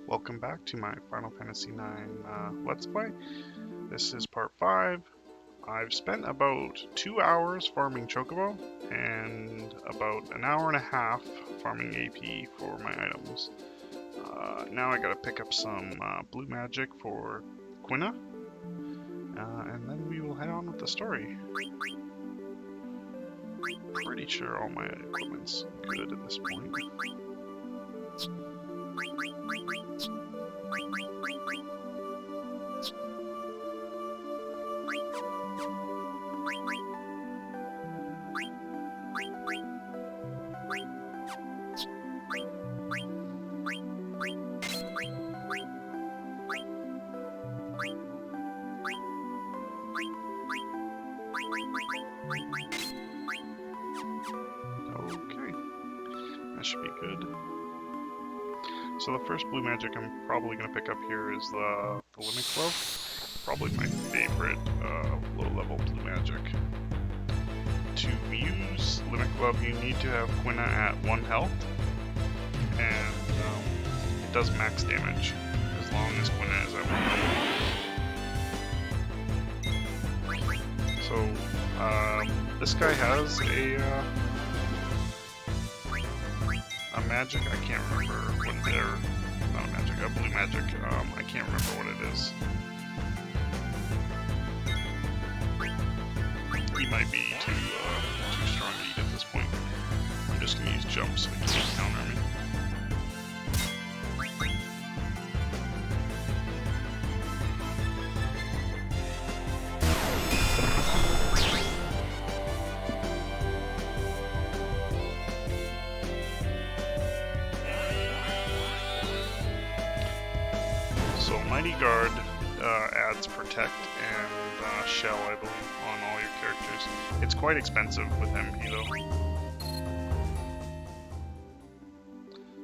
Welcome back to my Final Fantasy IX Let's Play. This is part 5. I've spent about 2 hours farming Chocobo and about an hour and a half farming AP for my items. Now I gotta pick up some blue magic for Quina, and then we will head on with the story. Pretty sure all my equipment's good at this point. Okay, that should be good. So the first blue magic I'm probably going to pick up here is the Limit Glove. Probably my favorite low-level blue magic. To use Limit Glove, you need to have Quina at 1 health, and it does max damage as long as Quina is at 1 health. So this guy has a magic. I can't remember what they're. Not a magic, a blue magic. I can't remember what it is. He might be too strong to eat at this point. I'm just gonna use jump so he can't counter me. So Mighty Guard adds Protect and Shell, I believe, on all your characters. It's quite expensive with MP though.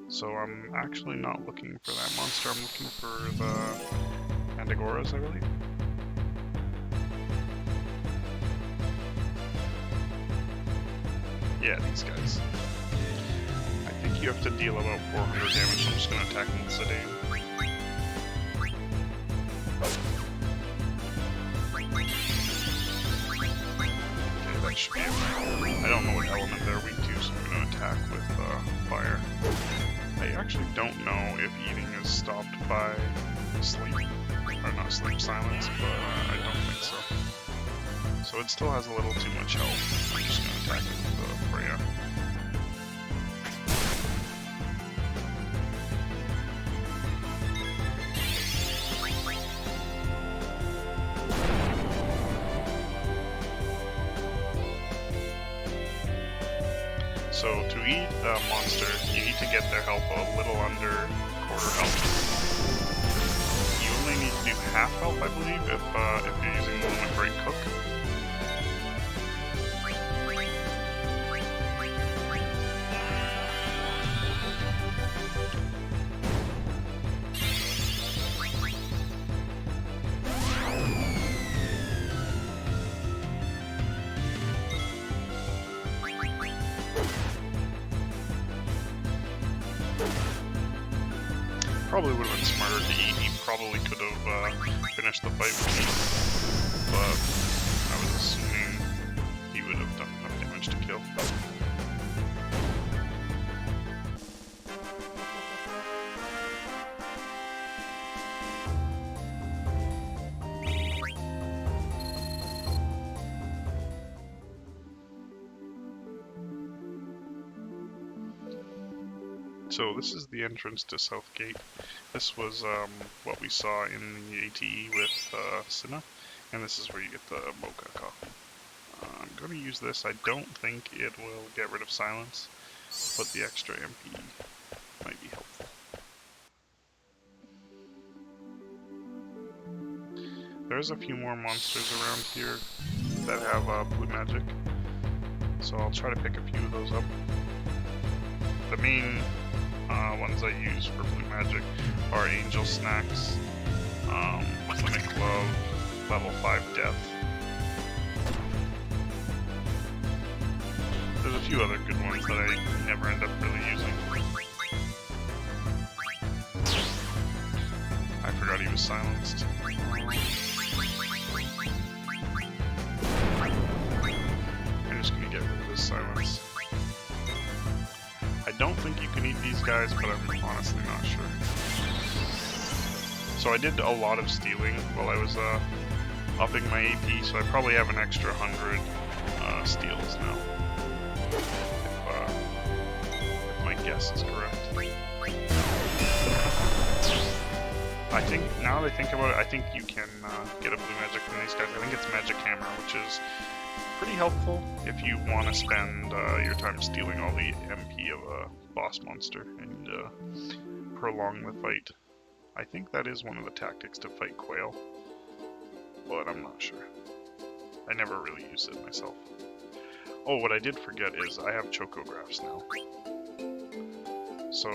So I'm actually not looking for that monster, I'm looking for the Mantigoras, I believe. Yeah, these guys. I think you have to deal about 400 damage, so I'm just going to attack them with Sedan. That should be it. I don't know what element they're weak to, so I'm going to attack with fire. I actually don't know if eating is stopped by sleep, or not sleep, silence, but I don't think so. So it still has a little too much health. I'm just going to attack it with Freya. So to eat a monster, you need to get their health a little under quarter health. You only need to do half health, I believe, if you're using the Limit Break Cook. Probably would have been smarter to eat. He probably could have finished the fight with me, but I was assuming he would have done enough damage to kill. So this is the entrance to Southgate. This was what we saw in the ATE with Cinna, and this is where you get the Mocha coffee. I'm going to use this. I don't think it will get rid of silence, but the extra MP might be helpful. There's a few more monsters around here that have blue magic, so I'll try to pick a few of those up. The main ones I use for blue magic are Angel Snacks, Limit Glove, level 5 Death. There's a few other good ones that I never end up really using. is silenced. I'm just gonna get rid of this silence. I don't think you can eat these guys, but I'm honestly not sure. So I did a lot of stealing while I was upping my AP, so I probably have an extra 100 steals now. If my guess is correct. I think, now that I think about it, I think you can get a blue magic from these guys. I think it's Magic Hammer, which is pretty helpful if you want to spend your time stealing all the MP of a boss monster and prolong the fight. I think that is one of the tactics to fight Quail, but I'm not sure. I never really used it myself. Oh, what I did forget is I have Chocographs now. So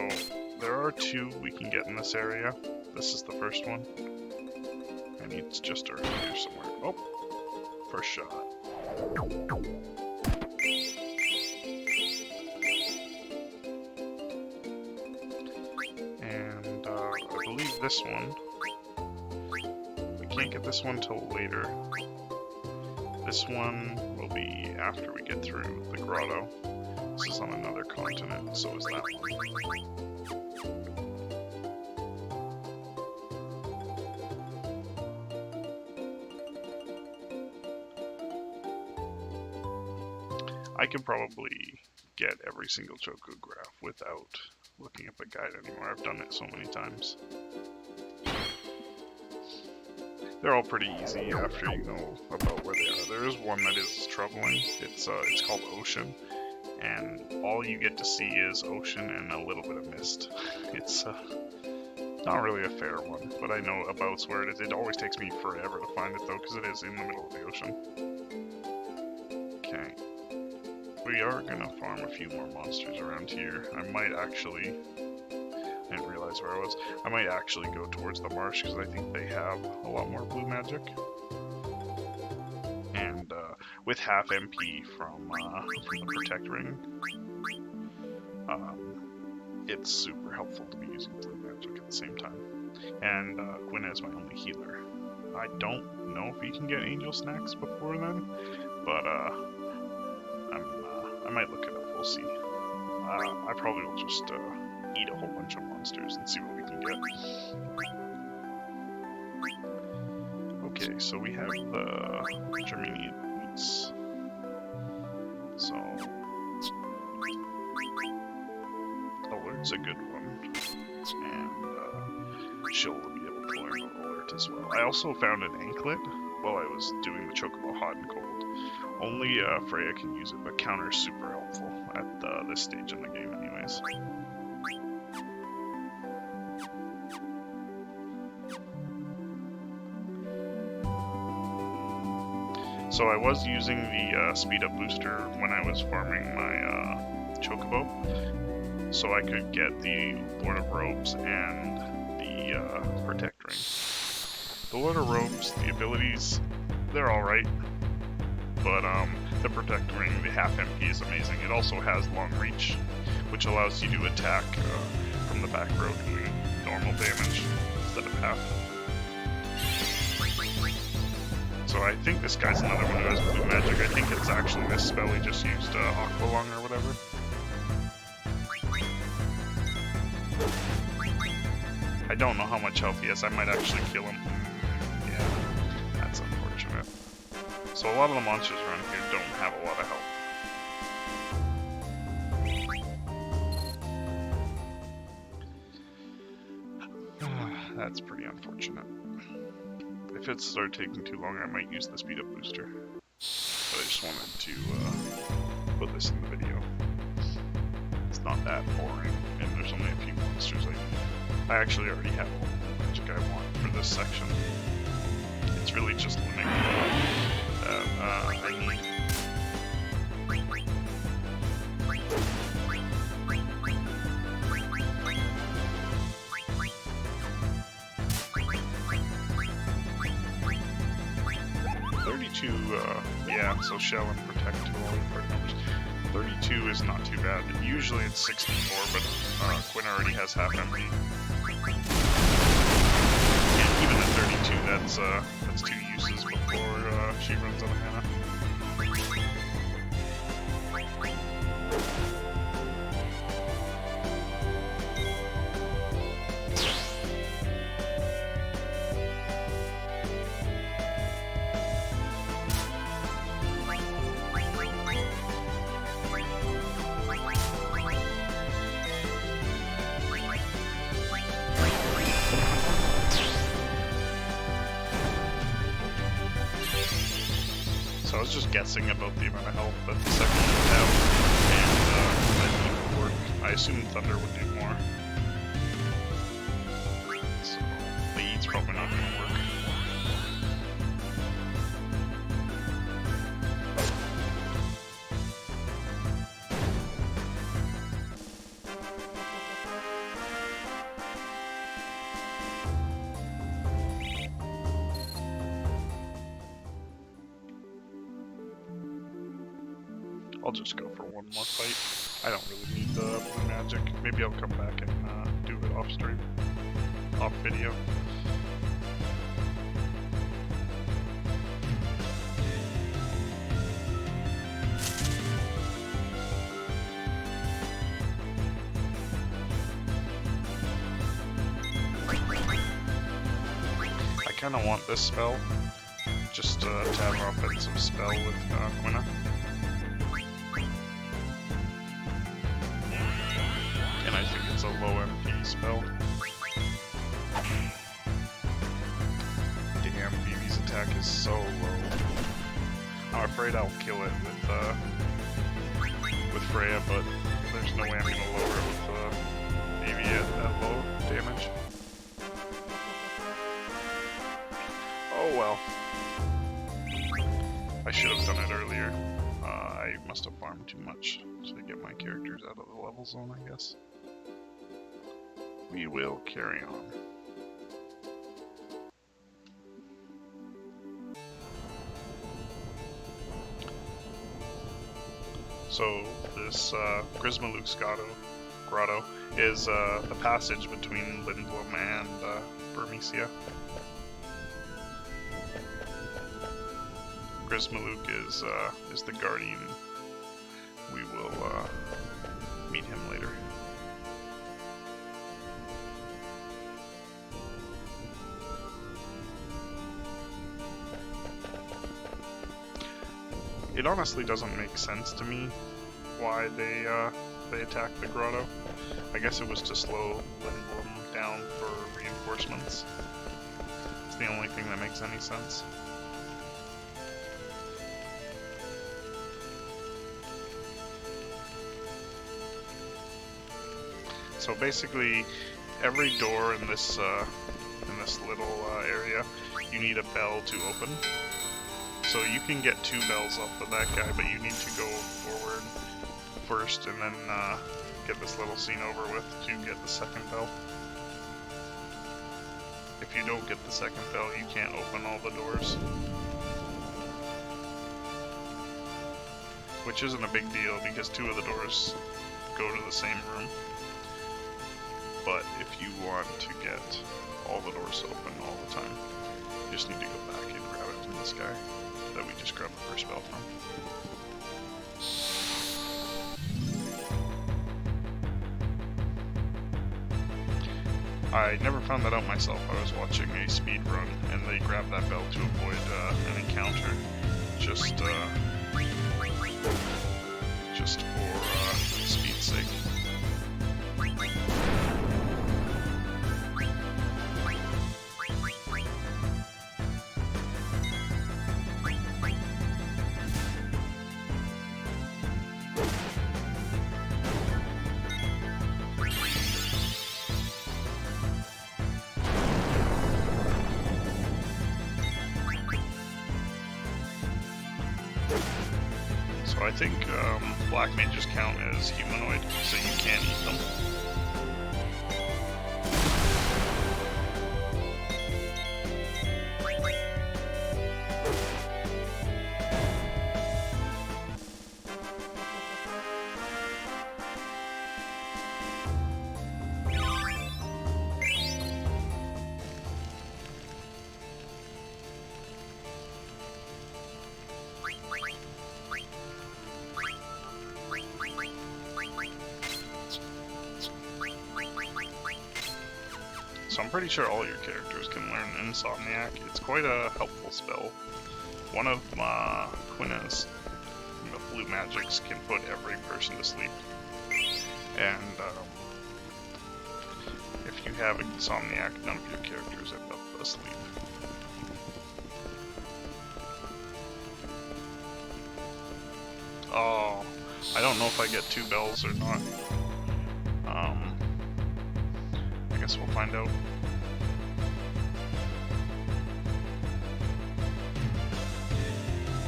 there are 2 we can get in this area. This is the first one. And it's just around here somewhere. Oh, first shot. And I believe this one. We can't get this one till later. This one will be after we get through the grotto. This is on another continent, so is that one. I can probably get every single Chocograph without looking up a guide anymore. I've done it so many times. They're all pretty easy after you know about where they are. There is one that is troubling. It's called Ocean, and all you get to see is ocean and a little bit of mist. It's not really a fair one, but I know about where it is. It always takes me forever to find it though, because it is in the middle of the ocean. Okay. We are gonna farm a few more monsters around here. I might actually, I didn't realize where I was. I might actually go towards the marsh because I think they have a lot more blue magic. And with half MP from the Protect Ring, it's super helpful to be using blue magic at the same time. And Gwyn is my only healer. I don't know if he can get Angel Snacks before then, but I might look it up, we'll see. I probably will just eat a whole bunch of monsters and see what we can get. Okay, so we have the Germanian boots. So, Alert's a good one, and she'll be able to learn Alert as well. I also found an anklet while I was doing the Chocobo Hot and Cold. Only Freya can use it, but Counter's super helpful at this stage in the game anyways. So I was using the speed up booster when I was farming my Chocobo, so I could get the Lord of Robes and the Protect Ring. The Lord of Robes, the abilities, they're alright. But the Protect Ring, the half MP is amazing. It also has long reach, which allows you to attack from the back row doing normal damage instead of half. So I think this guy's another one who has blue magic. I think it's actually this spell he just used, Aqua Lung or whatever. I don't know how much health he has. I might actually kill him. Yeah, that's unfortunate. So a lot of the monsters around here don't have a lot of health. That's pretty unfortunate. If it started taking too long, I might use the speed up booster. But I just wanted to put this in the video. It's not that boring, and there's only a few monsters I actually already have all the magic I want for this section. It's really just limiting that I need. 32, yeah, so Shell and Protect to all the part numbers. 32 is not too bad. Usually it's 64, but Gwyn already has half MP. And even was just guessing about the amount of health that the second one would have, and that it would work. I assumed Thunder would do more. So, the E's probably not going to work. I'll just go for one more fight. I don't really need the blue magic. Maybe I'll come back and do it off stream, off video. I kind of want this spell, just to have an offensive spell with Quina. And I think it's a low MP spell. Damn, Vivi's attack is so low. I'm afraid I'll kill it with Freya, but there's no way I'm gonna lower it with Vivi at that low damage. Oh well. I should have done it earlier. I must have farmed too much to get my characters out of the level zone, I guess. We will carry on. So this Grismaluk's grotto is the passage between Lindblum and Burmecia. Grismaluk is the guardian. We will meet him later. It honestly doesn't make sense to me why they attacked the grotto. I guess it was to slow Lindblum down for reinforcements. It's the only thing that makes any sense. So basically, every door in this little area, you need a bell to open. So you can get 2 bells off of that guy, but you need to go forward first and then get this little scene over with to get the second bell. If you don't get the second bell, you can't open all the doors. Which isn't a big deal because 2 of the doors go to the same room. But if you want to get all the doors open all the time, you just need to go back and grab it from this guy that we just grabbed the first bell from. I never found that out myself. I was watching a speed run and they grabbed that bell to avoid an encounter just for speed's sake. So I think black mages count as humanoid, so you can't eat them. So I'm pretty sure all your characters can learn Insomniac. It's quite a helpful spell. One of Quina's blue magics can put every person to sleep. And if you have Insomniac, none of your characters end up asleep. Oh, I don't know if I get 2 bells or not. I guess we'll find out.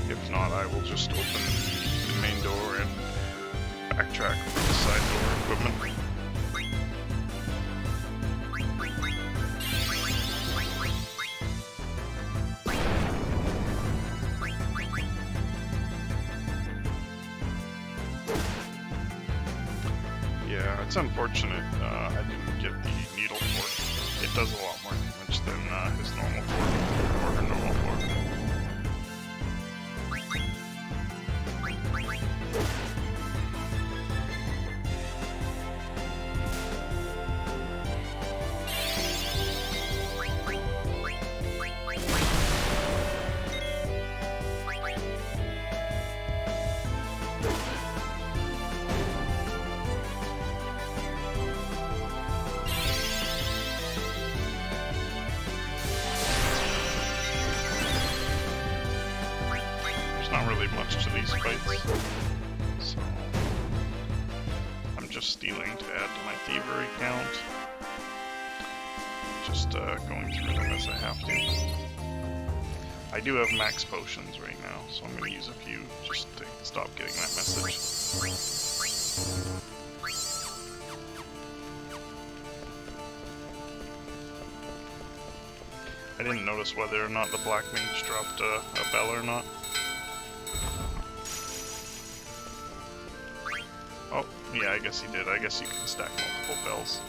If not, I will just open the main door and backtrack for the side door equipment. Yeah, it's unfortunate I didn't get the needle fork. It does a lot more damage than his normal fork, or her normal fork. Not really much to these fights, so I'm just stealing to add to my thievery count. Just going through them as I have to. I do have max potions right now, so I'm going to use a few just to stop getting that message. I didn't notice whether or not the black mage dropped a bell or not. Oh, yeah, I guess he did. I guess you can stack multiple bells.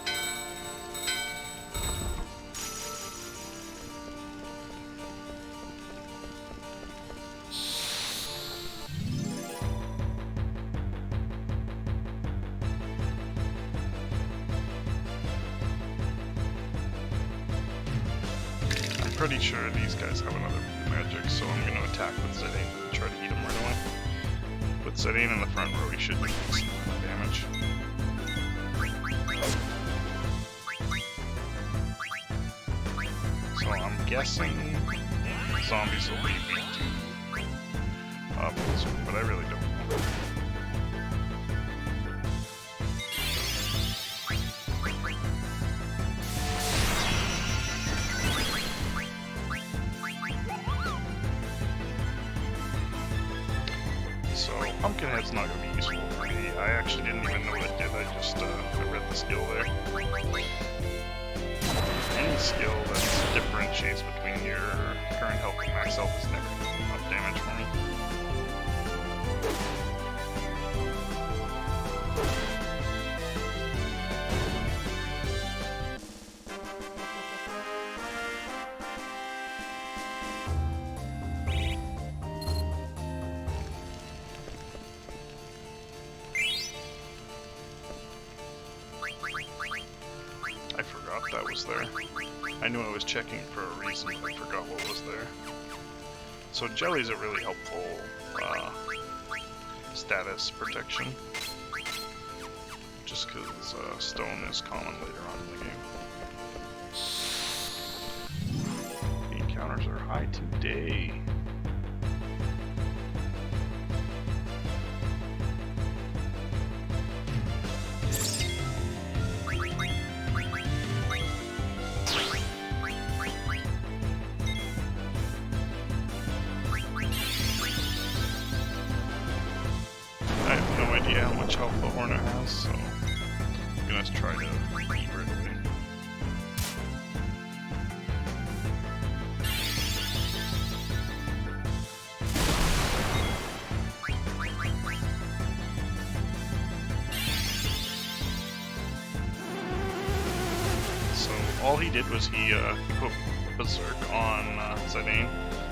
I'm pretty sure these guys have another magic, so I'm going to attack with Zidane and try to eat him right away. With Zidane in the front row, he should do some damage. So I'm guessing zombies will be weak to Blizzard, but I really don't know. So Pumpkinhead's not going to be useful for me. I actually didn't even know it did. I just I read the skill there. Any skill that differentiates between your current health and max health is never going to do enough damage for me. I forgot that was there. I knew I was checking for a reason, but I forgot what was there. So Jelly's a really helpful status protection. Just because stone is common later on in the game. The encounters are high today. I have no idea how much health the Hornet has, so I'm gonna try to eat right away. So all he did was he put Berserk on Zidane.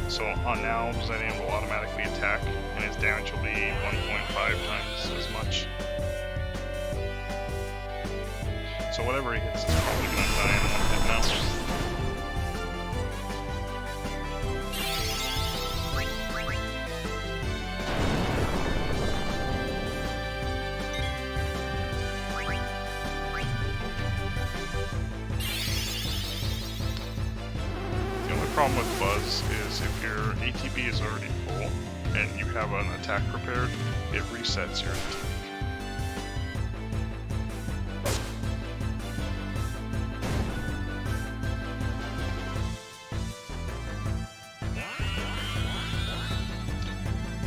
So on now, Zidane will automatically attack, and his damage will be 1.5 times as much. So whatever he hits is probably going to die in one hit now. The problem with Buzz is if your ATB is already full and you have an attack prepared, it resets your attack.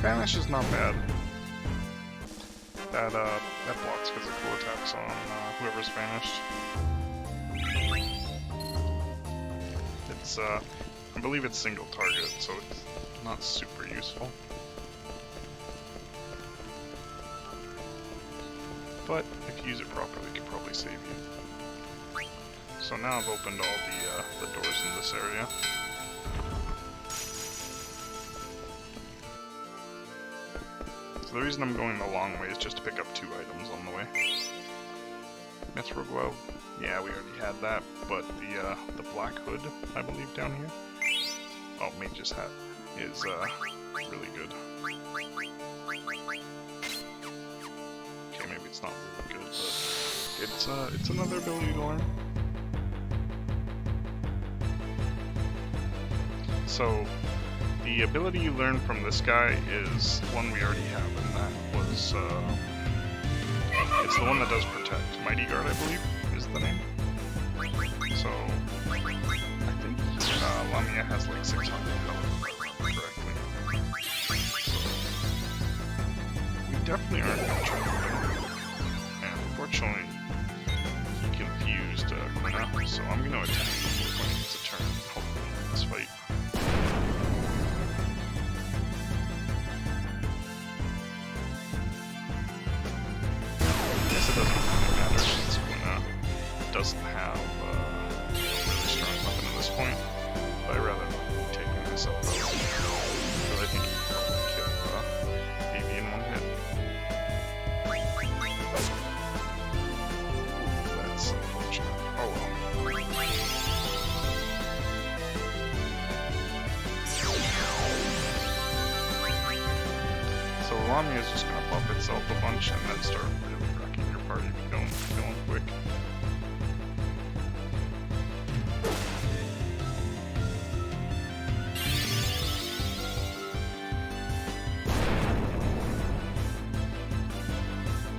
Vanish is not bad. That blocks physical attacks on whoever's vanished. It's I believe it's single target, so it's not super useful. But if you use it properly, it can probably save you. So now I've opened all the doors in this area. So the reason I'm going the long way is just to pick up 2 items on the way. Mithril Glove, yeah, we already had that, but the Black Hood, I believe, down here. Oh, Mage's Hat is really good. Okay, maybe it's not really good, but it's another ability to learn. So the ability you learn from this guy is one we already have, and that was it's the one that does protect. Mighty Guard, I believe, is the name. So I think Lamia has like 600 health, if I remember correctly. So we definitely aren't going to try to win. And unfortunately, he confused Quina, so I'm going to attack him when he gets a turn, hopefully, in this fight. I guess it doesn't really matter since Quina doesn't have a really strong weapon at this point, but I'd rather not take myself out, because I think he can probably kill Davey in one hit. That's unfortunate. Oh well. So Lamia is just going to buff itself a bunch and then start really wrecking your party if you don't kill him quick.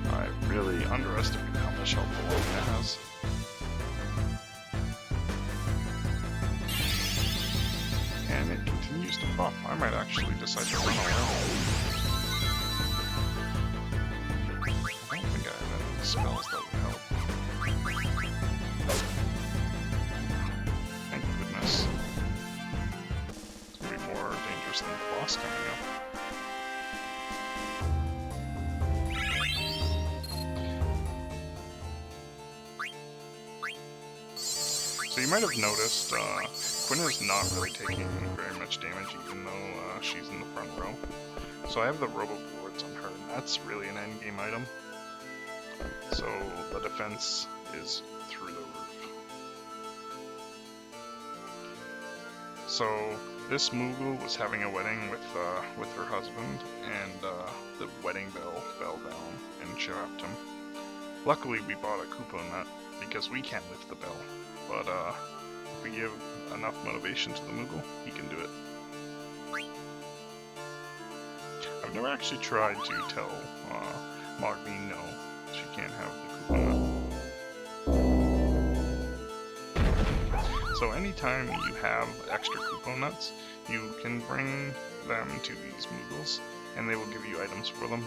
I really underestimated how much health Lamia has. And it continues to buff. I might actually decide to run away. I don't think I have any spells that would help. Thank goodness. It's gonna be more dangerous than the boss coming up. So you might have noticed, Quina is not really taking very much damage even though she's in the front row. So I have the Robo Boards on her, and that's really an endgame item. So the defense is through the roof. So this Moogle was having a wedding with her husband, and the wedding bell fell down and trapped him. Luckily we bought a coupon nut because we can't lift the bell, but if we give enough motivation to the Moogle, he can do it. I've never actually tried to tell Mogni no, she can't have the coupon nut. So anytime you have extra coupon nuts, you can bring them to these Moogles, and they will give you items for them.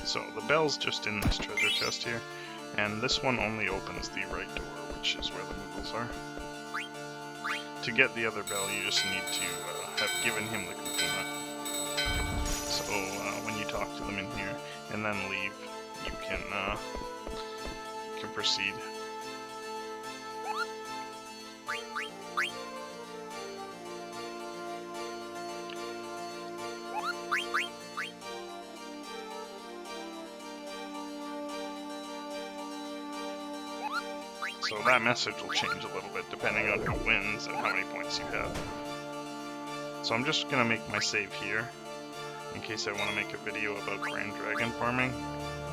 So the bell's just in this treasure chest here, and this one only opens the right door, which is where the Moogles are. To get the other bell, you just need to have given him the Kupuna. So when you talk to them in here and then leave, you can proceed. So that message will change a little bit depending on who wins and how many points you have. So I'm just gonna make my save here in case I want to make a video about Grand Dragon farming.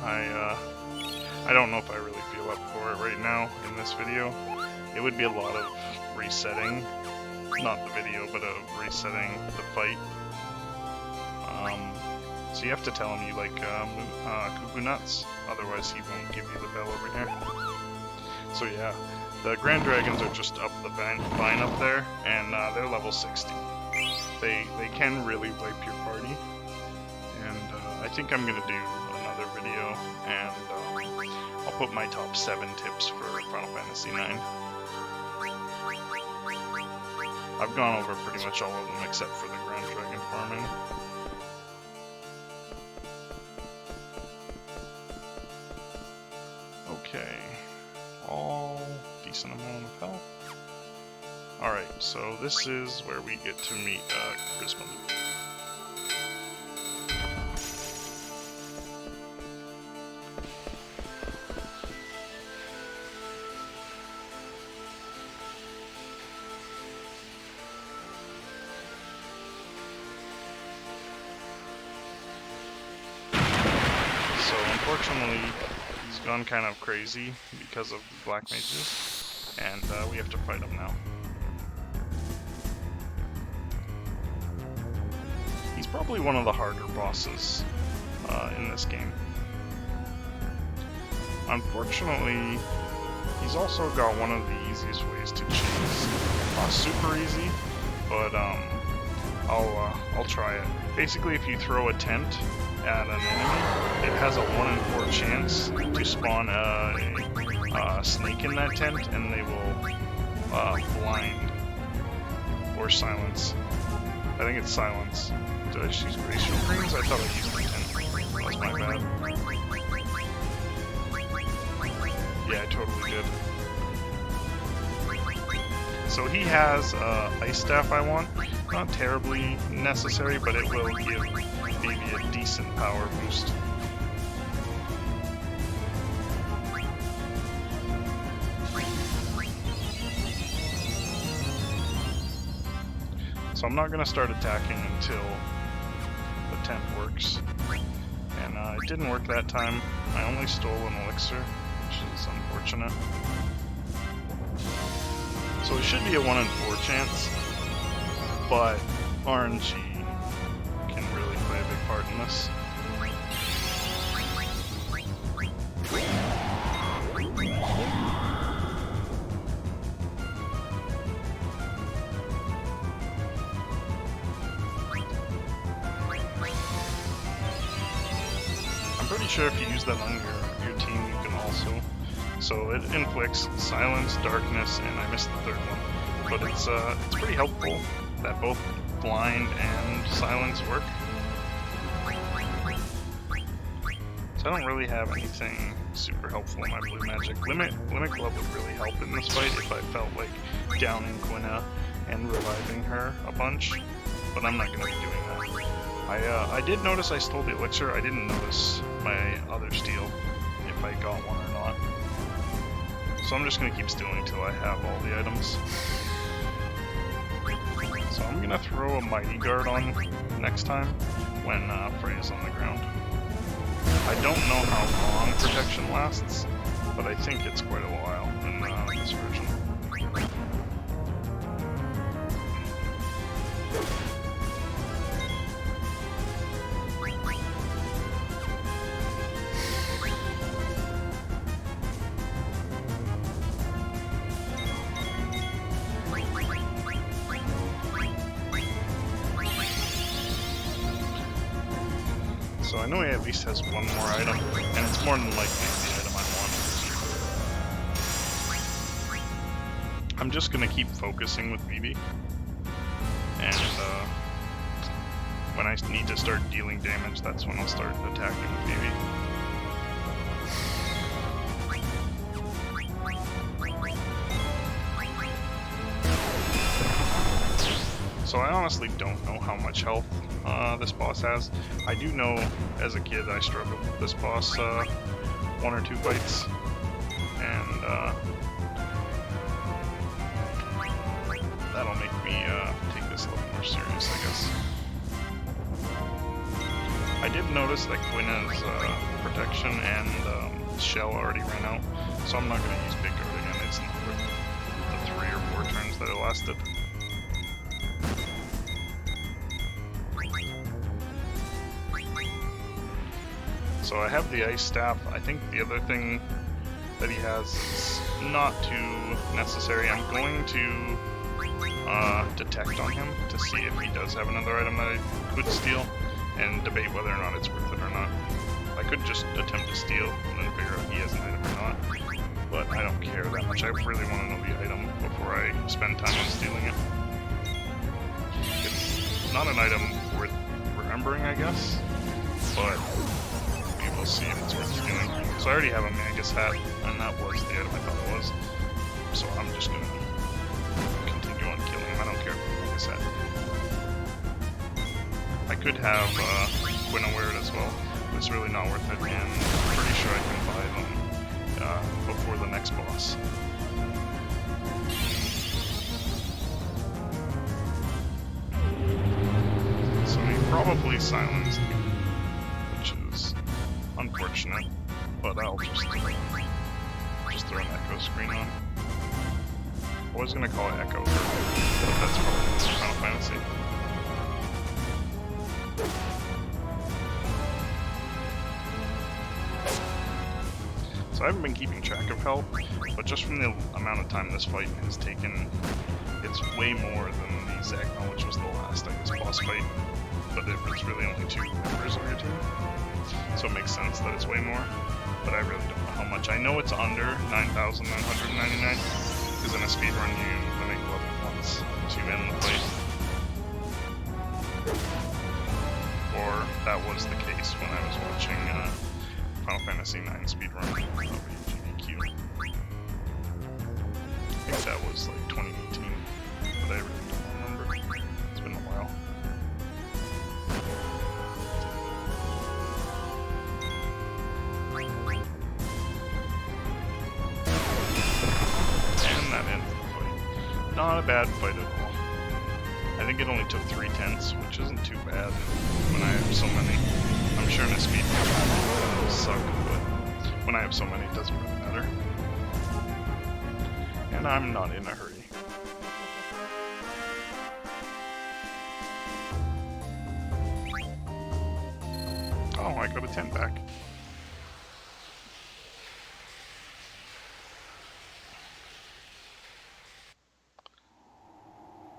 I don't know if I really feel up for it right now in this video. It would be a lot of resetting not the video, but of resetting the fight. So you have to tell him you like cuckoo nuts, otherwise he won't give you the bell over here. So yeah, the Grand Dragons are just up the vine up there, and they're level 60. They can really wipe your party, and I think I'm gonna do another video, and I'll put my top 7 tips for Final Fantasy IX. I've gone over pretty much all of them except for the Grand Dragon farming. Okay, all decent amount of health. Alright, so this is where we get to meet Charisma Loop. So unfortunately, he's gone kind of crazy because of the Black Mages, and we have to fight him now. He's probably one of the harder bosses in this game. Unfortunately, he's also got one of the easiest ways to cheese. Super easy, but I'll try it. Basically, if you throw a tent at an enemy, it has a 1 in 4 chance to spawn a snake in that tent, and they will blind or silence. I think it's silence. Did I just use glacial greens? I thought I used the tent. That was my bad. Yeah, I totally did. So he has Ice Staff I want. Not terribly necessary, but it will give maybe a decent power boost. So I'm not going to start attacking until the tent works. And it didn't work that time. I only stole an elixir, which is unfortunate. So it should be a 1 in 4 chance, but RNG can really play a big part in this. I'm pretty sure if you use that on your team, you can also. So it inflicts silence, darkness, and I missed the third one. But it's pretty helpful that both blind and silence work. So I don't really have anything super helpful in my blue magic. Limit Glove would really help in this fight if I felt like downing Quina and reviving her a bunch, but I'm not going to be doing that. I did notice I stole the elixir. I didn't notice my other steal, if I got one or not. So I'm just going to keep stealing until I have all the items. So I'm going to throw a Mighty Guard on next time when Freya's on the ground. I don't know how long protection lasts, but I think it's quite a while in this version. So I know he at least has one more item, and it's more than likely the item I want. I'm just gonna keep focusing with Vivi, and when I need to start dealing damage, that's when I'll start attacking with Vivi. So I honestly don't know how much health this boss has. I do know as a kid I struggled with this boss 1 or 2 fights, and that'll make me take this a little more serious, I guess. I did notice that Quina's protection and shell already ran out, so I'm not going to use Big Guard again. It's not worth the 3 or 4 turns that it lasted. So I have the ice staff. I think the other thing that he has is not too necessary. I'm going to detect on him to see if he does have another item that I could steal and debate whether or not it's worth it or not. I could just attempt to steal and then figure out if he has an item or not, but I don't care that much. I really want to know the item before I spend time on stealing it. It's not an item worth remembering, I guess, but we will see if it's worth stealing. So I already have a Magus hat, and that was the item I thought it was. So I'm just going to continue on killing him. I don't care about the Magus hat. I could have Quina wear it as well. It's really not worth it, and I'm pretty sure I can buy them before the next boss. So he probably silenced me, which is unfortunate, but I'll just throw an echo screen on. I was going to call it Echo, but that's probably Final Fantasy. So I haven't been keeping track of health, but just from the amount of time this fight has taken, it's way more than the Zagna, which was the last, I guess, boss fight. But it was really only 2 members of your team, so it makes sense that it's way more. But I really don't know how much. I know it's under 9,999, because in a speedrun you limit level once to end the fight. Or that was the case when I was watching Final Fantasy IX speedrun of GBQ. I think that was like 2018, but I really don't remember. It's been a while. And that ends the fight. Not a bad fight at all. I think it only took 3 tenths, which isn't too bad when I have so many. I'm sure in a speedrun it'll suck, but when I have so many, it doesn't really matter. And I'm not in a hurry. Oh, I got a 10 back.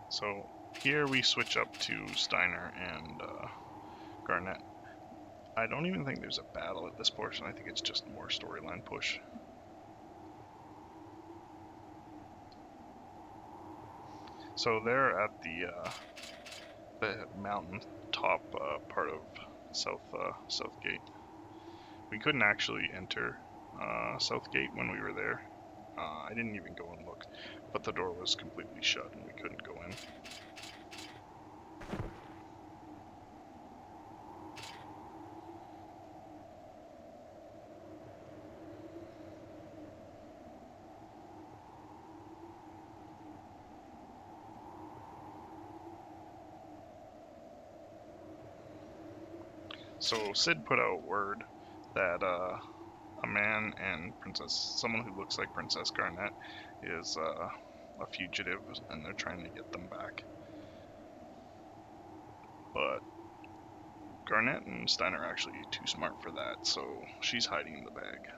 So here we switch up to Steiner and Garnet. I don't even think there's a battle at this portion. I think it's just more storyline push. So they're at the mountain top part of Southgate. We couldn't actually enter Southgate when we were there. I didn't even go and look, but the door was completely shut and we couldn't go in. So Sid put out word that a man and someone who looks like Princess Garnet is a fugitive, and they're trying to get them back. But Garnet and Steiner are actually too smart for that, so she's hiding in the bag.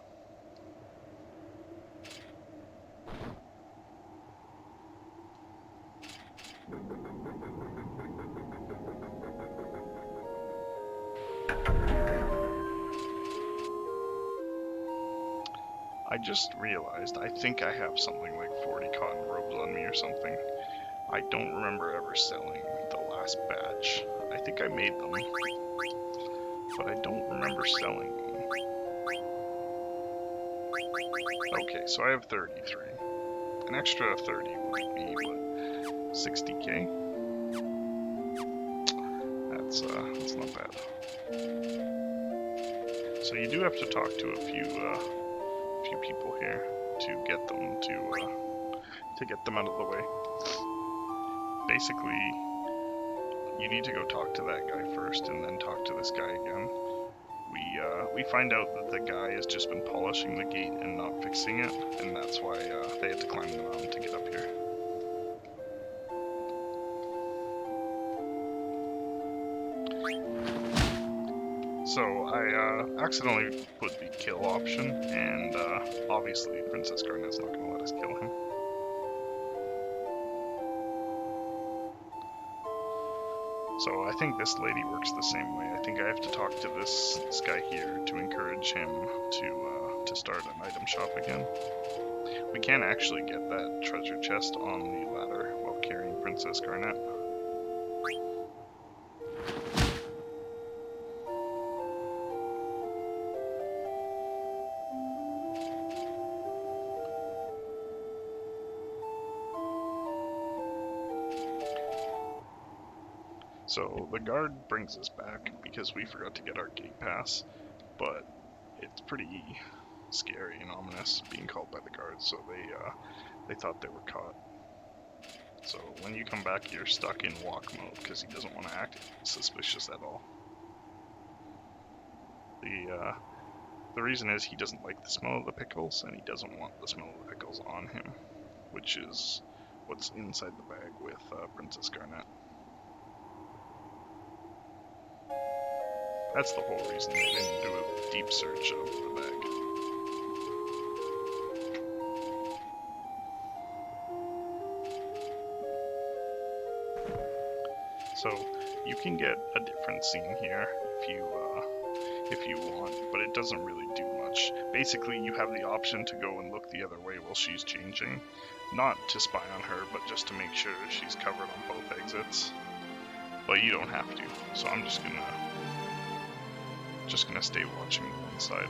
I just realized I think I have something like 40 cotton robes on me or something. I don't remember ever selling the last batch. I think I made them, but I don't remember selling them. Okay, so I have 33. An extra 30 would be, what, 60k? That's not bad. So you do have to talk to a few people here to get them to get them out of the way. Basically, you need to go talk to that guy first, and then talk to this guy again. We find out that the guy has just been polishing the gate and not fixing it, and that's why they had to climb the mountain to get up here. So I accidentally put the kill option, and obviously Princess Garnet's not going to let us kill him. So I think this lady works the same way. I think I have to talk to this guy here to encourage him to start an item shop again. We can actually get that treasure chest on the ladder while carrying Princess Garnet. So the guard brings us back because we forgot to get our gate pass, but it's pretty scary and ominous being called by the guards, so they thought they were caught. So when you come back, you're stuck in walk mode because he doesn't want to act suspicious at all. The reason is he doesn't like the smell of the pickles, and he doesn't want the smell of the pickles on him, which is what's inside the bag with Princess Garnet. That's the whole reason they didn't do a deep search of the bag. So you can get a different scene here if you want, but it doesn't really do much. Basically, you have the option to go and look the other way while she's changing, not to spy on her, but just to make sure she's covered on both exits. But you don't have to, so I'm just gonna stay watching one side.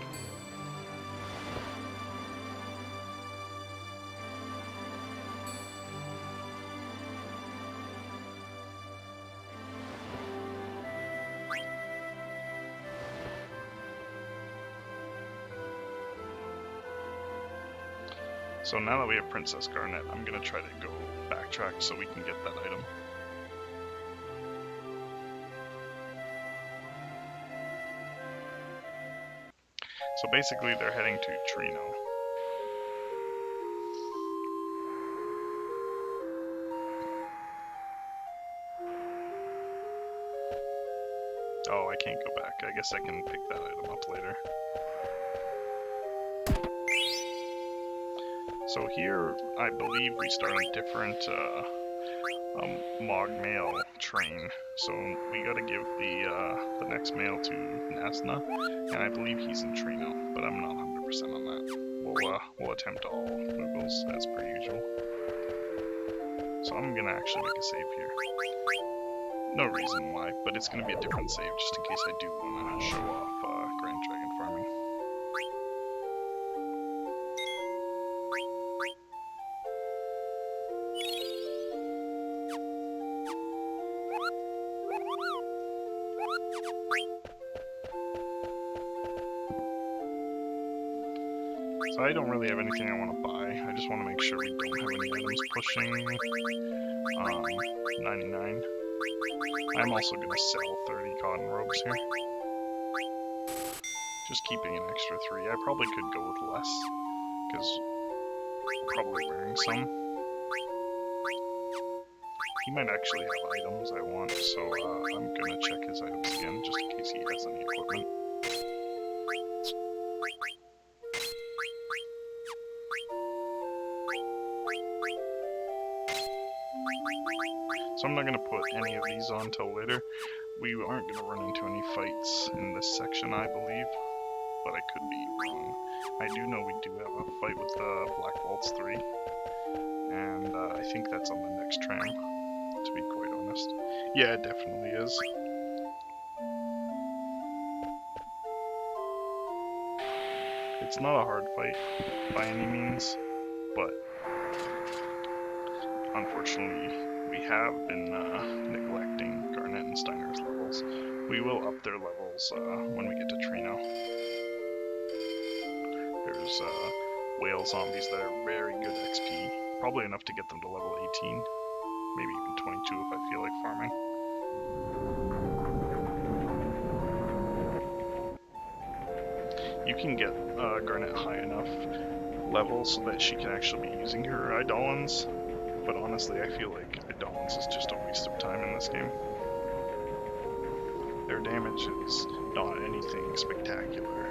So now that we have Princess Garnet, I'm gonna try to go backtrack so we can get that item. So basically they're heading to Trino. Oh, I can't go back. I guess I can pick that item up later. So here, I believe we start a different Mog mail train. So we gotta give the next mail to Nasna, and I believe he's in Trino, but I'm not 100% on that. We'll attempt all Moogles as per usual. So I'm gonna actually make a save here. No reason why, but it's gonna be a different save just in case I do wanna show off Grand Dragon farming. So I don't really have anything I want to buy. I just want to make sure we don't have any items pushing 99. I'm also going to sell 30 cotton robes here. Just keeping an extra 3. I probably could go with less, because I'm probably wearing some. He might actually have items I want, so I'm going to check his items again, just in case he has any equipment. So I'm not going to put any of these on till later. We aren't going to run into any fights in this section, I believe, but I could be wrong. I do know we do have a fight with the Black Waltz 3, and I think that's on the next tram, to be quite honest. Yeah, it definitely is. It's not a hard fight by any means, but unfortunately we have been neglecting Garnet and Steiner's levels. We will up their levels when we get to Trino. There's whale zombies that are very good XP, probably enough to get them to level 18, maybe even 22 if I feel like farming. You can get Garnet high enough level so that she can actually be using her Eidolons, but honestly I feel like Eidolons is just a waste of time in this game. Their damage is not anything spectacular.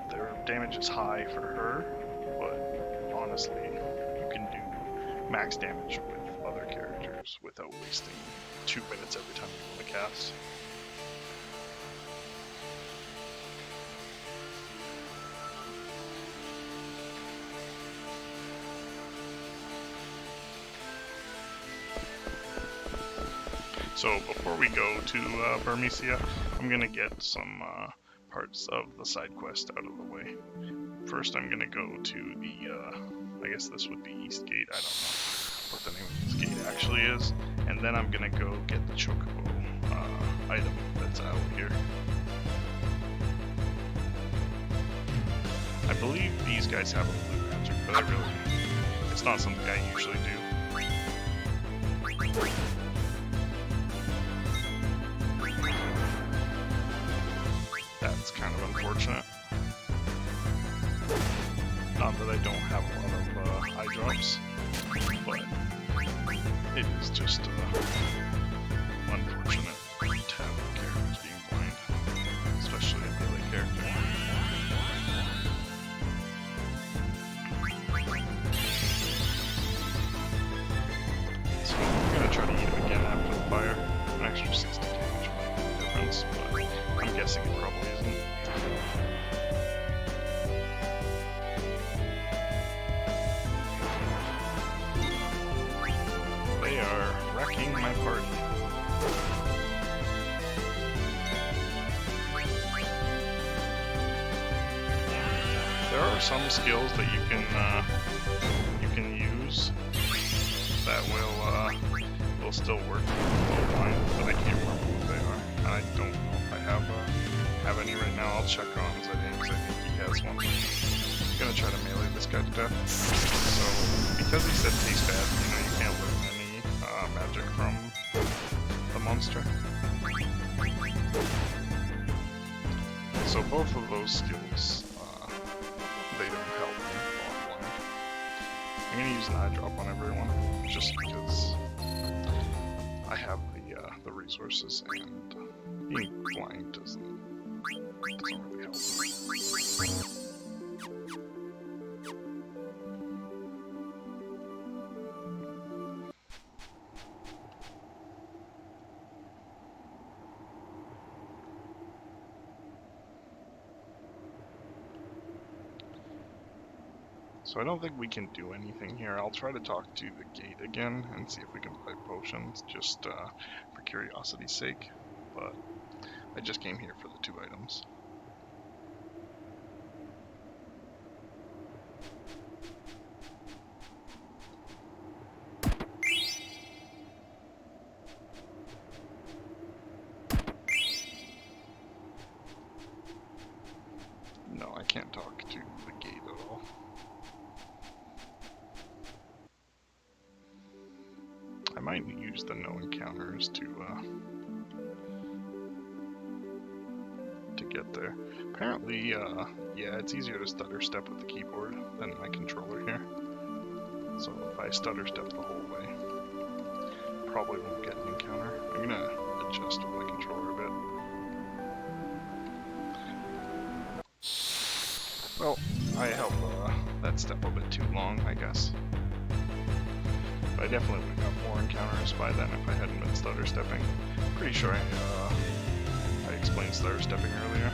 Their damage is high for her, but honestly, you can do max damage with other characters without wasting 2 minutes every time you want to cast. So before we go to Vermisia, I'm gonna get some parts of the side quest out of the way. First, I'm gonna go to the, I guess this would be East Gate. I don't know what the name of this gate actually is, and then I'm gonna go get the Chocobo item that's out here. I believe these guys have a blue magic, but it's not something I usually do. That's kind of unfortunate. Not that I don't have a lot of eye drops, but it is just unfortunate to have characters being blind, especially a melee character. So I'm gonna try to eat him again after the fire. An extra 60 damage might make a difference, but I'm guessing it probably isn't. They are wrecking my party. There are some skills that you can use that will still work blind, but I can't remember what they are. And I don't know if I have any right now. I'll check on Zedane because I think he has one. I'm gonna try to melee this guy to death. So because he said taste bad, you can't learn any magic from the monster. So both of those skills, they don't help me while I'm blind. I'm gonna use an eye drop on everyone, just because I have the resources, and being blind doesn't really help. So I don't think we can do anything here. I'll try to talk to the gate again and see if we can buy potions, just for curiosity's sake. But I just came here for the 2 items. No, I can't talk to the gate at all. I might use the no encounters to get there. Apparently, yeah, it's easier to stutter step with the keyboard than my controller here. So if I stutter step the whole way, probably won't get an encounter. I'm gonna adjust with my controller a bit. Well, I held that step a bit too long, I guess. But I definitely would have got more encounters by then if I hadn't been stutter stepping. Pretty sure I explained stutter stepping earlier.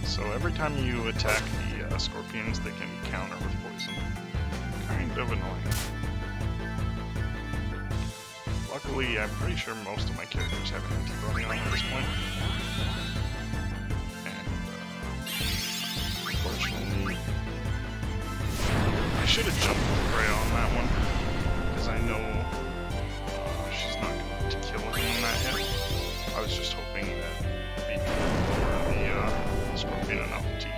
So every time you attack the scorpions, they can counter with poison. Kind of annoying. Luckily, I'm pretty sure most of my characters have an antibody on at this point. And, unfortunately, I should have jumped with Freya on that one, because I know she's not going to kill anyone that hit. I was just hoping that maybe the scorpion enough to eat.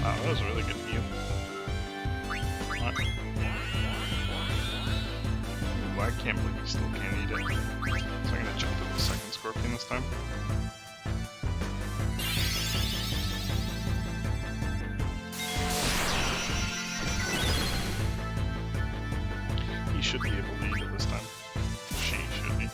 Wow, that was a really good view. Ooh, I can't believe he still can't eat it. So I'm gonna jump to the second scorpion this time. He should be able to eat it this time. She should be.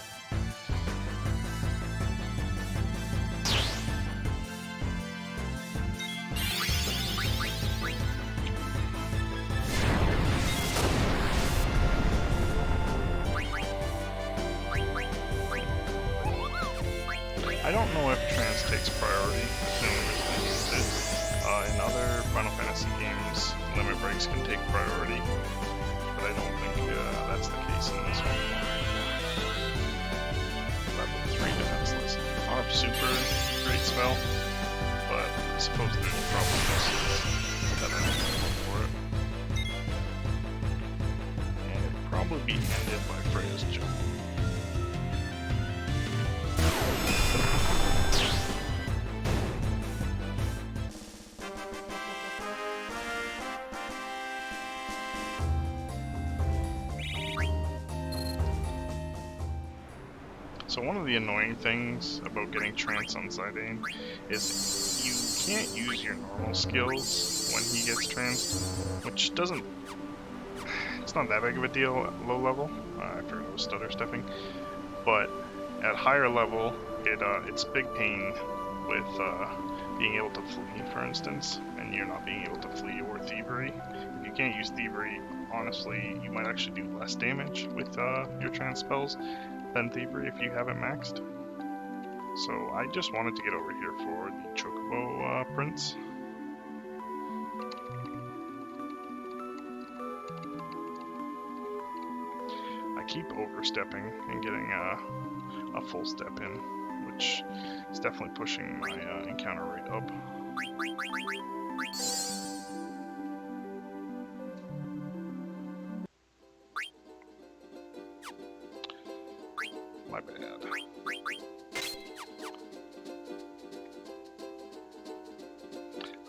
I don't know if trans takes priority in other Final Fantasy games, limit breaks can take priority, but I don't think that's the case in this one. Level 3 defenseless. I'll have super great spell, but I suppose there's probably uses that I don't know for it. And it'd probably be ended by Freya's jump. So one of the annoying things about getting trance on Zidane is you can't use your normal skills when he gets tranced, which doesn't... It's not that big of a deal at low level. I forgot it was stutter stepping. But at higher level, it's big pain with being able to flee, for instance, and you're not being able to flee or thievery. If you can't use thievery, honestly, you might actually do less damage with your trance spells than thievery if you have it maxed. So I just wanted to get over here for the Chocobo Prince. I keep overstepping and getting a full step in, which is definitely pushing my encounter rate up. My bad.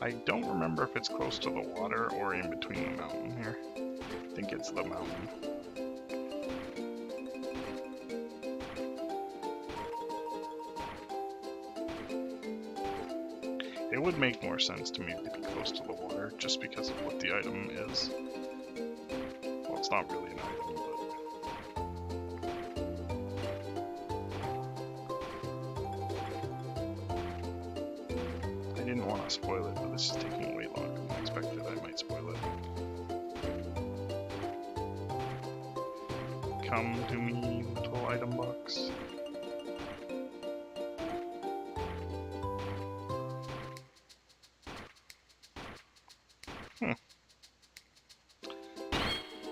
I don't remember if it's close to the water or in between the mountain here. I think it's the mountain. It would make more sense to me to be close to the water just because of what the item is. Well, it's not really an item, but... I didn't want to spoil it, but this is taking way longer than I expected. I might spoil it. Come to me, little item box.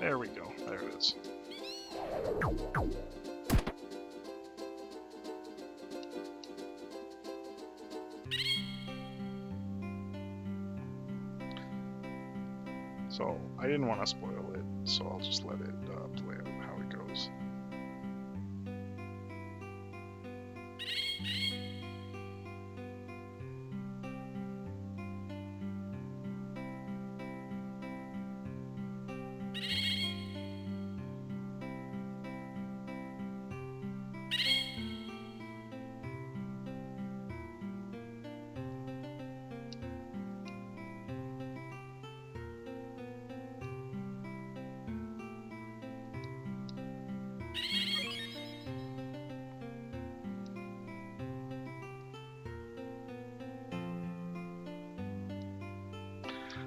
There we go. There it is. So, I didn't want to spoil it, so I'll just let it play out how it goes.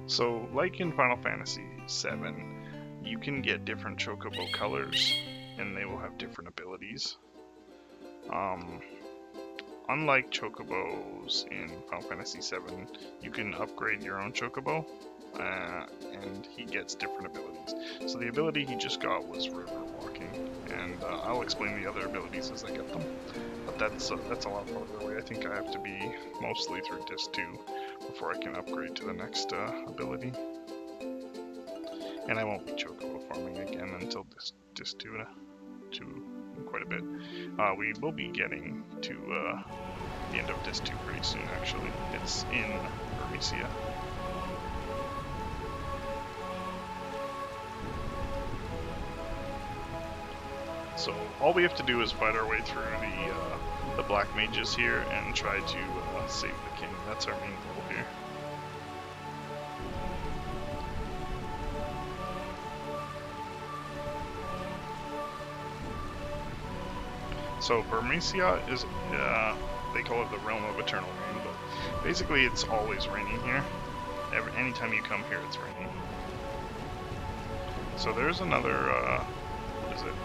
So, like in Final Fantasy VII, you can get different Chocobo colors, and they will have different abilities. Unlike Chocobos in Final Fantasy VII, you can upgrade your own Chocobo, and he gets different abilities. So the ability he just got was river walking, and I'll explain the other abilities as I get them. But that's a lot farther away. I think I have to be mostly through Disc 2 before I can upgrade to the next ability. And I won't be Chocobo farming again until Disc 2 quite a bit. We will be getting to the end of Disc 2 pretty soon, actually. It's in Burmecia. So all we have to do is fight our way through the black mages here and try to save the king. That's our main goal here. So Burmecia is, they call it the realm of eternal rain, but basically it's always raining here. Anytime you come here, it's raining. So there's another, what is it?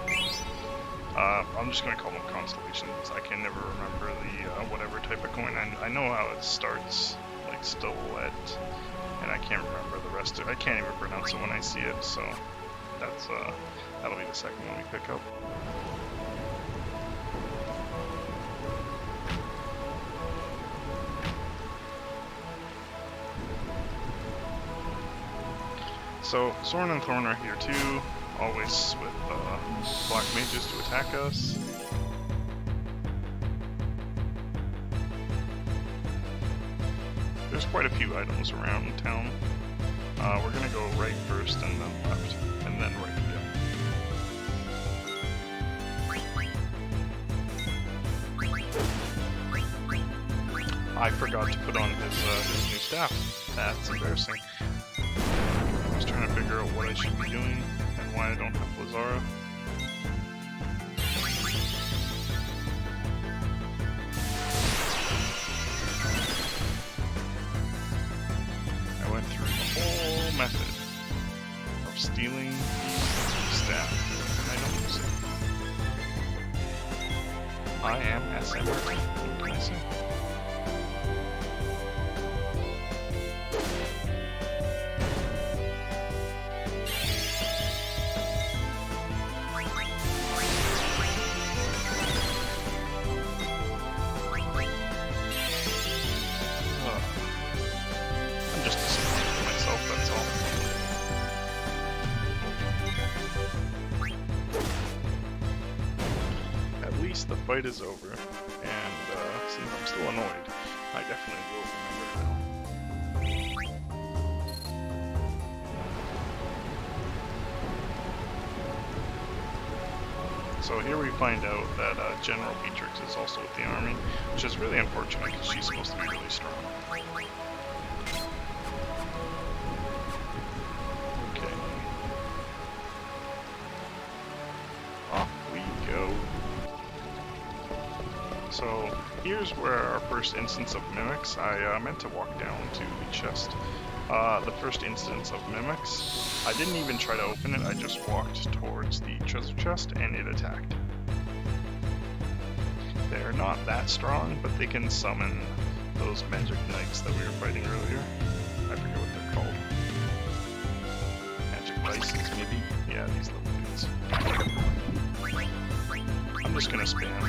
I'm just going to call them constellations. I can never remember the whatever type of coin. I know how it starts, like Stolette, and I can't remember the rest of it. I can't even pronounce it when I see it, so that's that'll be the second one we pick up. So Soren and Thorn are here too, always with black mages to attack us. There's quite a few items around town. We're gonna go right first and then left, and then right again. I forgot to put on his new staff. That's embarrassing. I was trying to figure out what I should be doing and why I don't have Lazara. I went through the whole method of stealing the staff, and I don't use it. I am SM. What can I say? The fight is over, and since I'm still annoyed, I definitely will remember now. So here we find out that General Beatrix is also with the army, which is really unfortunate because she's supposed to be really strong. Okay. Off we go. So here's where our first instance of mimics. I meant to walk down to the chest. The first instance of mimics. I didn't even try to open it, I just walked towards the treasure chest and it attacked. They're not that strong, but they can summon those magic knights that we were fighting earlier. I forget what they're called. Magic license, maybe? Yeah, these little dudes. I'm just gonna spam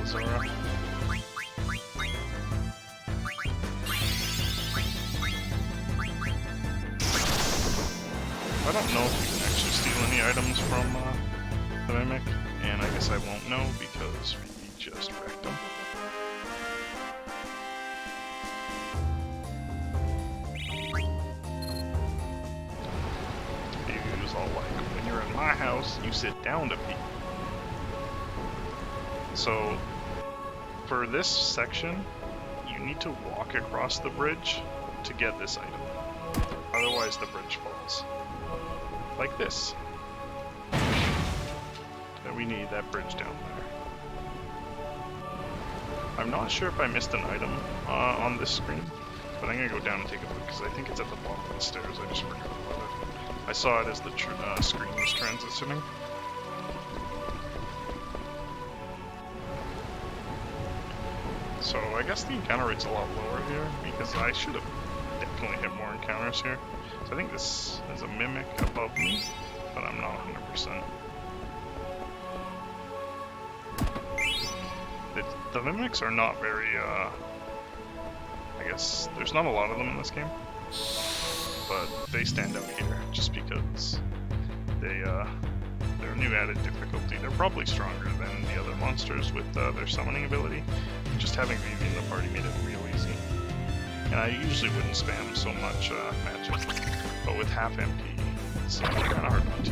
Lazara. I don't know if you can actually steal any items from the Mimic, and I guess I won't know because we just wrecked them. He was all like, when you're in my house, you sit down to pee. So, for this section, you need to walk across the bridge to get this item. Otherwise the bridge falls. Like this. And we need that bridge down there. I'm not sure if I missed an item on this screen, but I'm gonna go down and take a look because I think it's at the bottom of the stairs. I just forgot about it. I saw it as the screen was transitioning. So I guess the encounter rate's a lot lower here because I should have definitely hit more encounters here. So I think this is a mimic above me, but I'm not 100%. The mimics are not very, I guess, there's not a lot of them in this game, but they stand out here just because they're new added difficulty. They're probably stronger than the other monsters with their summoning ability. Just having Vivi in the party made it real easy. And I usually wouldn't spam so much magic, but with half MP, it's kind of hard not to.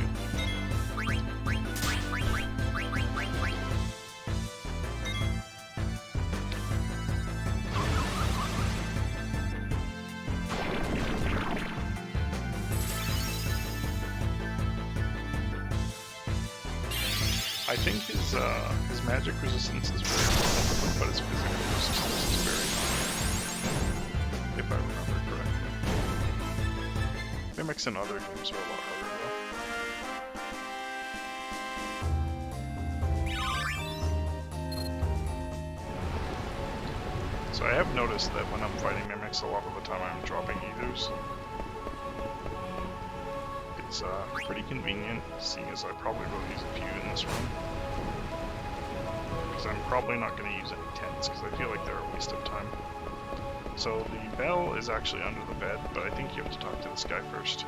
I think his magic resistance is very low, but his physical resistance is very high, if I remember correctly. Mimics in other games are a lot harder though. So I have noticed that when I'm fighting mimics, a lot of the time I'm dropping ethers. It's pretty convenient, seeing as I probably will use a few in this run. Because I'm probably not going to use any tents, because I feel like they're a waste of time. So the bell is actually under the bed, but I think you have to talk to this guy first.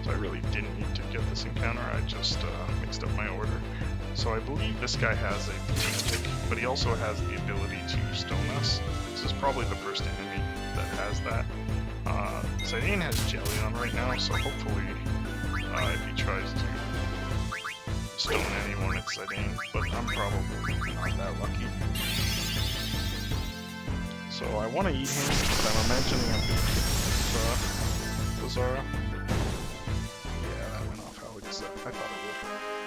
So I really didn't need to get this encounter, I just mixed up my order. So I believe this guy has a fatigue stick, but he also has the ability to stone us. This is probably the first enemy that has that. Zidane has jelly on right now, so hopefully if he tries to stone anyone, it's Zidane, but I'm probably not that lucky. So I want to eat him because I'm imagining I'm going to kill Lazara. Yeah, that went off how I thought it would.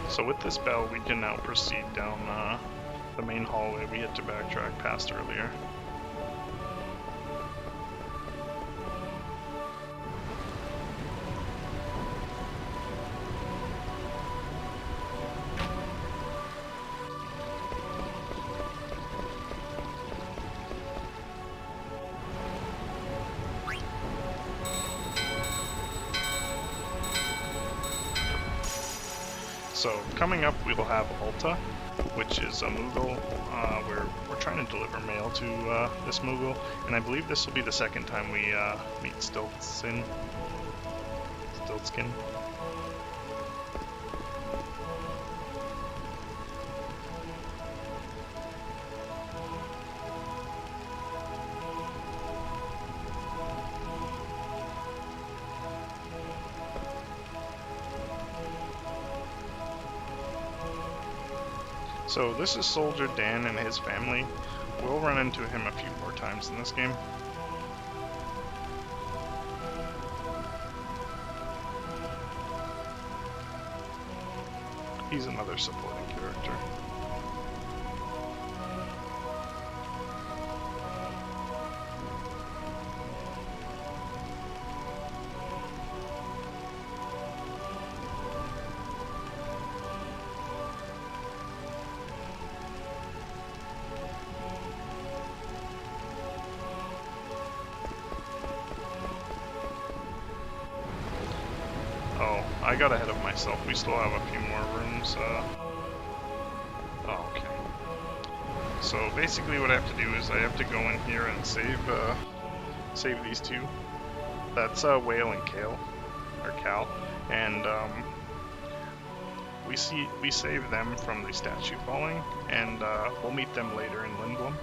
So with this bell, we can now proceed down the main hallway we had to backtrack past earlier. So coming up, we will have Alta, which is a Moogle. We're trying to deliver mail to this Moogle, and I believe this will be the second time we meet Stiltskin. So this is Soldier Dan and his family. We'll run into him a few more times in this game. He's another supporting character. I got ahead of myself. We still have a few more rooms. Oh, okay. So basically what I have to do is I have to go in here and save these two. That's Whale and Kale, or Cal, and we save them from the statue falling, and we'll meet them later in Lindblum.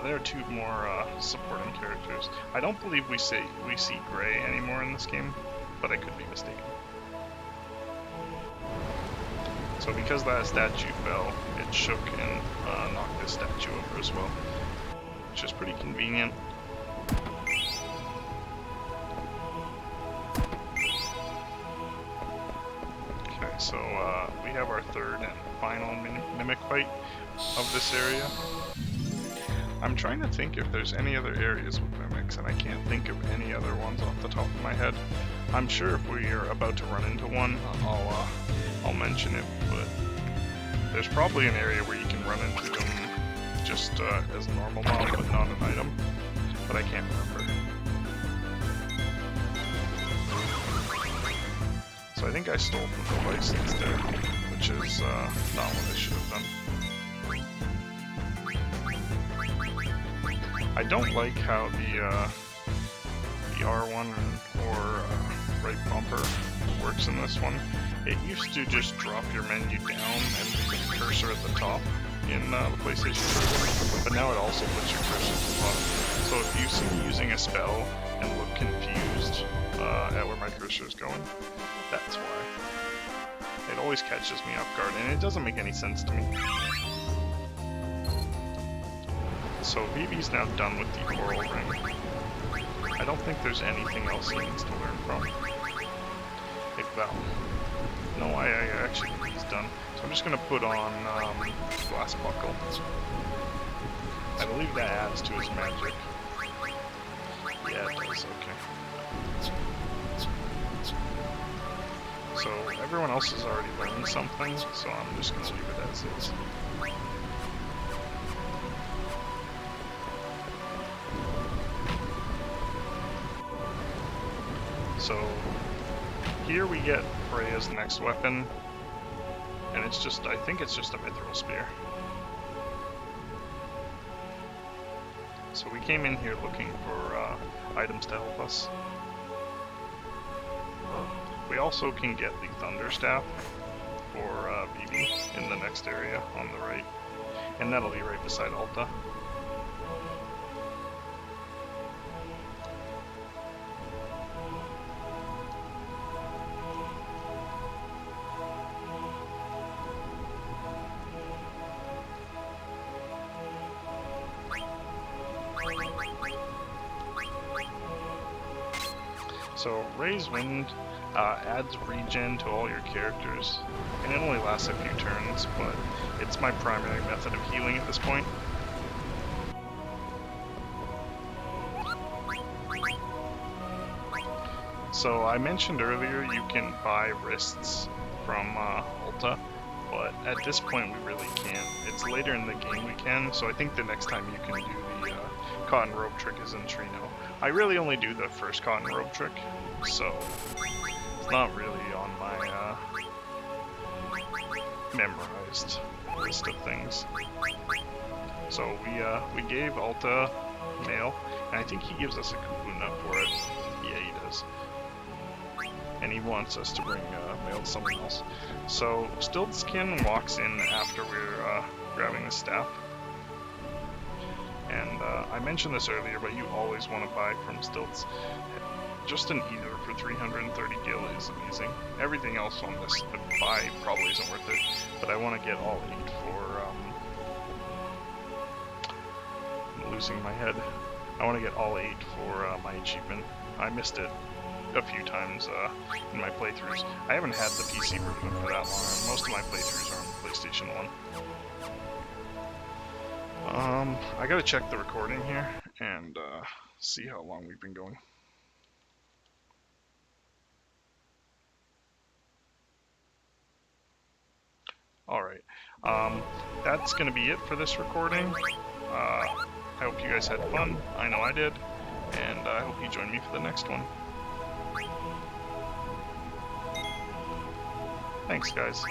There are two more supporting characters. I don't believe we see Gray anymore in this game, but I could be mistaken. So because that statue fell, it shook and knocked this statue over as well, which is pretty convenient. Okay, so we have our third and final mimic fight of this area. I'm trying to think if there's any other areas with mimics, and I can't think of any other ones off the top of my head. I'm sure if we are about to run into one, I'll mention it, but there's probably an area where you can run into them just as a normal mob, but not an item, but I can't remember. So I think I stole from the license there, which is not what I should have done. I don't like how the R1 or right bumper works in this one. It used to just drop your menu down and leave your cursor at the top in the PlayStation 2, but now it also puts your cursor at the bottom. So if you see me using a spell and look confused at where my cursor is going, that's why. It always catches me off guard, and it doesn't make any sense to me. So Vivi's now done with the Coral Ring. I don't think there's anything else he needs to learn from. Hey, Val. No, I actually think he's done. So I'm just going to put on Glass Buckle. I believe that adds to his magic. Yeah, it does, okay. So everyone else has already learned something, so I'm just going to leave it as is. So here we get Freya's next weapon, and it's just, I think it's just a Mithril Spear. So we came in here looking for items to help us. We also can get the Thunder Staff for Vivi in the next area on the right, and that'll be right beside Alta. So Raise Wind adds regen to all your characters, and it only lasts a few turns, but it's my primary method of healing at this point. So I mentioned earlier you can buy wrists from Alta, but at this point we really can't. It's later in the game we can, so I think the next time you can do the cotton robe trick is in Trino. I really only do the first cotton robe trick, so it's not really on my memorized list of things. So we gave Alta mail, and I think he gives us a Kupuna for it. Yeah, he does. And he wants us to bring mail to someone else. So Stiltskin walks in after we're grabbing the staff. And I mentioned this earlier, but you always want to buy from Stilts. Just an Ether for 330 gil is amazing. Everything else on this buy probably isn't worth it, but I want to get all 8 for, I'm losing my head. I want to get all 8 for my achievement. I missed it a few times in my playthroughs. I haven't had the PC version for that long. Most of my playthroughs are on PlayStation 1. I gotta check the recording here and see how long we've been going. Alright, that's gonna be it for this recording. I hope you guys had fun. I know I did. And I hope you join me for the next one. Thanks, guys.